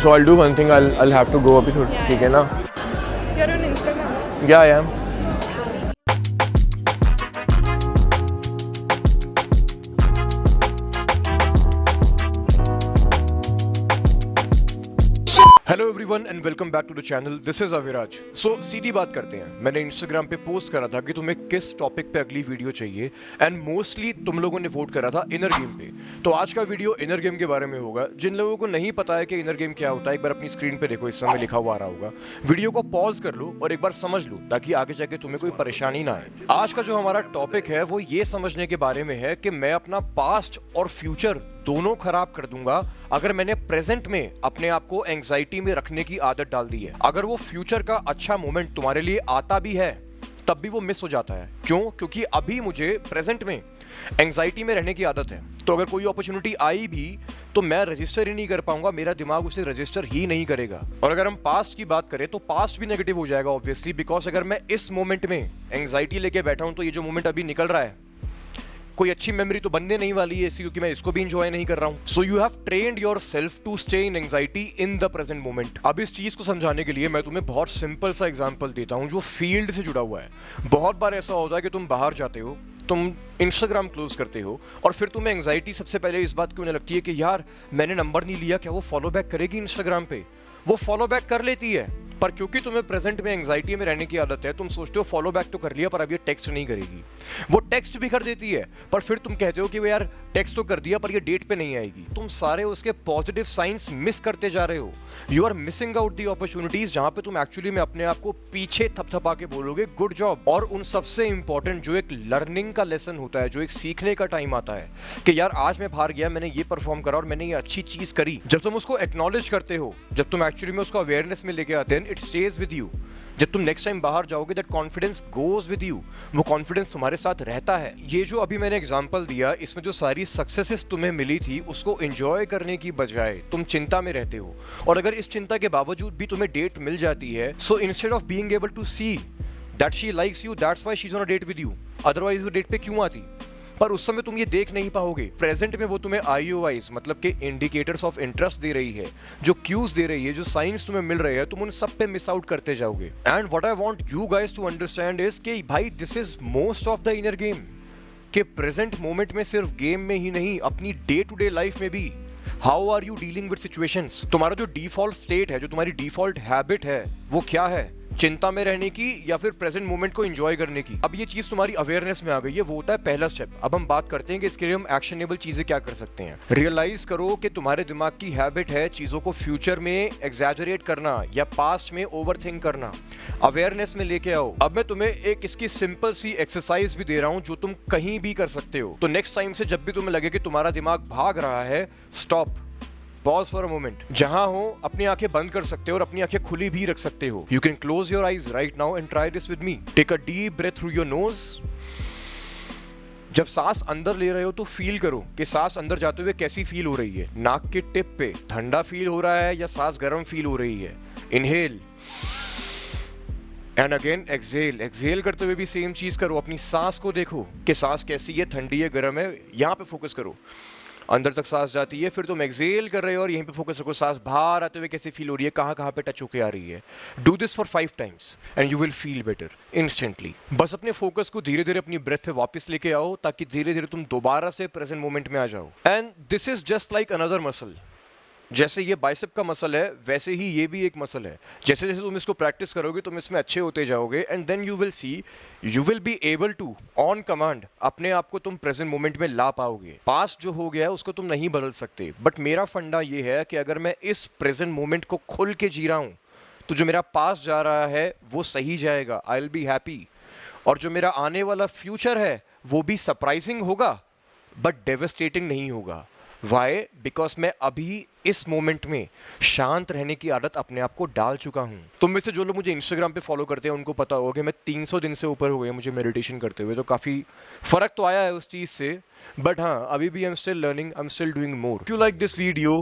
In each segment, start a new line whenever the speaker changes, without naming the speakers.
So I'll do one thing. I'll have to go अभी थोड़ी, ठीक है ना?
You're on Instagram.
Yeah, I am. Hello everyone and welcome back to the channel. This is Aviraj. So सीधी बात करते हैं, मैंने इंस्टाग्राम पे पोस्ट करा था कि तुम्हें किस टॉपिक पे अगली वीडियो चाहिए एंड मोस्टली तुम लोगों ने वोट करा था इनर गेम पे। तो आज का वीडियो इनर गेम के बारे में होगा। जिन लोगों को नहीं पता है कि इनर गेम क्या होता है, एक बार अपनी स्क्रीन पे देखो, इस समय लिखा हुआ आ रहा होगा। वीडियो को पॉज कर लो और एक बार समझ लो ताकि आगे जाके तुम्हें कोई परेशानी ना आए। आज का जो हमारा टॉपिक है वो ये समझने के बारे में है कि मैं अपना पास्ट और फ्यूचर दोनों खराब कर दूंगा अगर मैंने प्रेजेंट में अपने आप को एंजाइटी में रखने की आदत डाल दी है। अगर वो फ्यूचर का अच्छा मोमेंट तुम्हारे लिए आता भी है तब भी वो मिस हो जाता है। क्यों? क्योंकि अभी मुझे प्रेजेंट में एंजाइटी में रहने की आदत है। तो अगर कोई अपॉर्चुनिटी आई भी तो मैं रजिस्टर ही नहीं कर पाऊंगा, मेरा दिमाग उसे रजिस्टर ही नहीं करेगा। और अगर हम पास्ट की बात करें तो पास्ट भी नेगेटिव हो जाएगा ऑब्वियसली, बिकॉज अगर मैं इस मोमेंट में एंजाइटी लेके बैठा हूं तो ये जो मोमेंट अभी निकल रहा है कोई अच्छी मेमोरी तो बनने नहीं वाली है इसी, क्योंकि मैं इसको भी इंजॉय नहीं कर रहा हूं। So you have trained yourself to stay in anxiety in the present moment. अब इस चीज को समझाने के लिए मैं तुम्हें बहुत सिंपल सा एग्जांपल देता हूं जो फील्ड से जुड़ा हुआ है। बहुत बार ऐसा होता है कि तुम बाहर जाते हो, तुम इंस्टाग्राम क्लोज करते हो और फिर तुम्हें एंजाइटी सबसे पहले इस बात की होने लगती है कि यार मैंने नंबर नहीं लिया, क्या वो फॉलो बैक करेगी इंस्टाग्राम पे? वो फॉलो बैक कर लेती है, पर क्योंकि तुम्हें प्रेजेंट में एंजाइटी में रहने की आदत है, तुम सोचते हो फॉलो बैक तो कर लिया पर अब ये टेक्स्ट नहीं करेगी। वो टेक्स्ट भी कर देती है पर फिर तुम कहते हो कि वो यार टेक्स्ट तो कर दिया पर ये डेट पे नहीं आएगी। तुम सारे उसके पॉजिटिव साइंस मिस करते जा रहे हो। You are missing out the opportunities जहां पे तुम एक्चुअली में अपने आप को पीछे थपथपा के बोलोगे गुड जॉब। और उन सबसे इंपॉर्टेंट जो एक लर्निंग का लेसन होता है, जो एक सीखने का टाइम आता है कि यार आज मैं बाहर गया, मैंने ये परफॉर्म करा और मैंने ये अच्छी चीज करी, जब तुम उसको एक्नॉलेज करते हो, जब तुम एक्चुअली में उसको अवेयरनेस में लेके आते हैं, इट स्टेज विद यू। जब तुम नेक्स्ट टाइम बाहर जाओगे that confidence goes with you, वो कॉन्फिडेंस तुम्हारे साथ रहता है। ये जो अभी मैंने एग्जांपल दिया, इसमें जो सारी सक्सेसेस तुम्हें मिली थी उसको एंजॉय करने की बजाय तुम चिंता में रहते हो। और अगर इस चिंता के बावजूद भी तुम्हें डेट मिल जाती है, so instead of being able to see that she likes you, that's why she is on a date with you, otherwise वो डेट पे क्यों आती? पर उस समय तुम ये देख नहीं पाओगे। प्रेजेंट में वो तुम्हें IOIs मतलब के इंडिकेटर्स ऑफ इंटरेस्ट दे रही है, जो क्यूज दे रही है, जो साइंस तुम्हें मिल रहे हैं, तुम उन सब पे मिस आउट करते जाओगे। And what I want you guys to understand is कि भाई this is most of the inner game, कि प्रेजेंट मोमेंट में सिर्फ गेम में ही नहीं, अपनी डे टू डे लाइफ में भी how are you dealing with situations. तुम्हारा जो डिफॉल्ट स्टेट है, जो तुम्हारी डिफॉल्ट हैबिट है, वो क्या है? चिंता में रहने की या फिर प्रेजेंट मोमेंट को एंजॉय करने की? अब ये चीज तुम्हारी अवेयरनेस में आ गई है, वो होता है पहला स्टेप। अब हम बात करते हैं कि इसके लिए हम एक्शनेबल चीजें क्या कर सकते हैं। रियलाइज करो कि तुम्हारे दिमाग की हैबिट है चीजों को फ्यूचर में एग्जैजरेट करना या पास्ट में ओवरथिंक करना। अवेयरनेस में लेके आओ। अब मैं तुम्हें एक इसकी सिंपल सी एक्सरसाइज भी दे रहा हूं जो तुम कहीं भी कर सकते हो। तो नेक्स्ट टाइम से जब भी तुम्हें लगे कि तुम्हारा दिमाग भाग रहा है, stop, pause for a moment. जहां हो अपनी आंखें बंद कर सकते हो और अपनी आंखें खुली भी रख सकते हो। You can close your eyes right now and try this with me. Take a deep breath through your nose. जब सांस अंदर ले रहे हो तो फील करो कि सांस अंदर जाते हुए कैसी फील हो रही है। नाक के टिप पे ठंडा फील हो रहा है या सांस गर्म फील हो रही है। Inhale and again exhale. Exhale करते हुए भी सेम चीज करो, अपनी सांस को देखो कि सांस कैसी है, ठंडी है, गर्म है, यहां पे फोकस करो। अंदर तक सांस जाती है, फिर तुम एक्सहेल कर रहे हो और यहीं पे फोकस रखो, सांस बाहर आते हुए कैसी फील हो रही है, कहां कहां पे टच होके आ रही है। Do this for 5 times and you will feel better instantly. बस अपने फोकस को धीरे धीरे अपनी ब्रेथ पे वापस लेके आओ ताकि धीरे धीरे तुम दोबारा से प्रेजेंट मोमेंट में आ जाओ। And this is just like another muscle. जैसे ये बाइसेप का मसल है वैसे ही ये भी एक मसल है। जैसे जैसे तुम इसको प्रैक्टिस करोगे तुम इसमें अच्छे होते जाओगे and then you will see, you will be able to on command अपने आप को तुम प्रेजेंट मोमेंट में ला पाओगे। पास्ट जो हो गया है उसको तुम नहीं बदल सकते, बट मेरा फंडा ये है कि अगर मैं इस प्रेजेंट मोमेंट को खुल के जी रहा हूं तो जो मेरा पास्ट जा रहा है वो सही जाएगा, आई विल बी हैप्पी। और जो मेरा आने वाला फ्यूचर है वो भी सरप्राइजिंग होगा बट डेवस्टेटिंग नहीं होगा। वाई? बिकॉज मैं अभी इस मोमेंट में शांत रहने की आदत अपने आप को डाल चुका हूं। तुम में से जो लोग मुझे इंस्टाग्राम पे फॉलो करते हैं उनको पता होगा कि मैं 300 दिन से ऊपर हो गए मुझे मेडिटेशन करते हुए, तो काफी फर्क तो आया है उस चीज से। बट हाँ, अभी भी I am still learning, I am still doing more. If you like this video,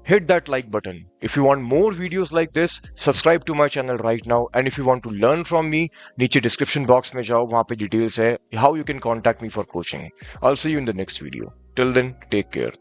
hit that like button. If you want more videos like this, subscribe to my channel right now. And if you want to learn from me, नीचे description box में जाओ, वहाँ पे details है how you can contact me for coaching. I'll see you in the next video. Till then, take care.